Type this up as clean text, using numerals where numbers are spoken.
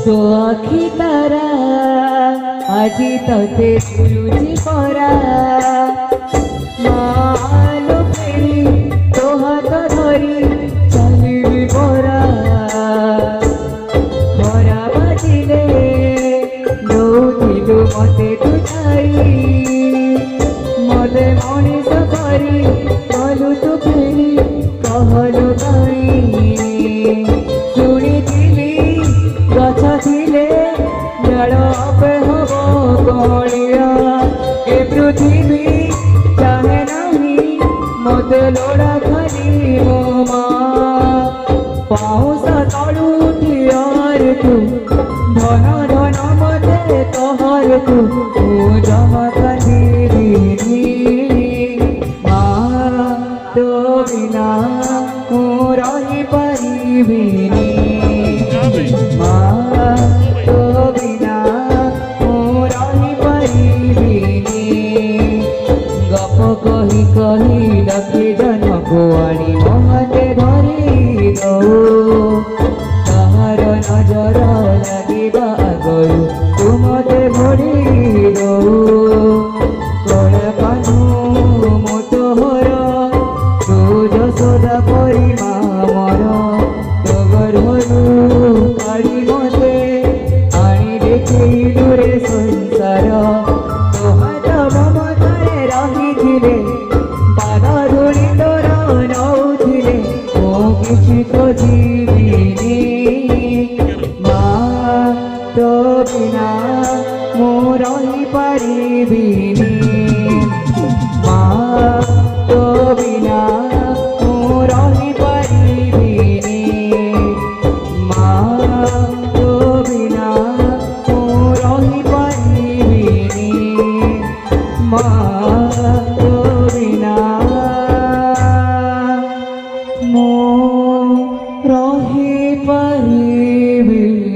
तो आखि तारा আজি तते तुरुची परा मालो फेरी तो हाथ धरी चलिबी परा खरा बाजिले नौथिलु मते तू छाई मते मनीष करी कलु तू फेरी कहलु ताई शुणिथिली गछ थिले जल अबे हब कलिया ए पृथ्वी चाहे नहीं मते लोड़ा खाली मो माँ पाऊस तलु उठियार तू धन धन मते तोहर तू जमा कलिबिनी माँ तो बिना रही परिबिनी माँ तो बिना रही परिबिनी गप कही कही लखी जन को आनी मते धरी दो ताहार नजर लगिबा आगरू तू मते भरी दो तोरे कानू मो तोहर तू যশোদা পরি মা মর তো গর্ভরু কাড়ি মতে আনি দেখেইলু রে সংসার তো হাত মমতারে রহিছিলে পাদ ধুলি তোর নৌছিলে ও কিছু খোঁজিবিনি মা তো বিনা মো রহি পারিবিনি মা তো বিনা रही परिबी।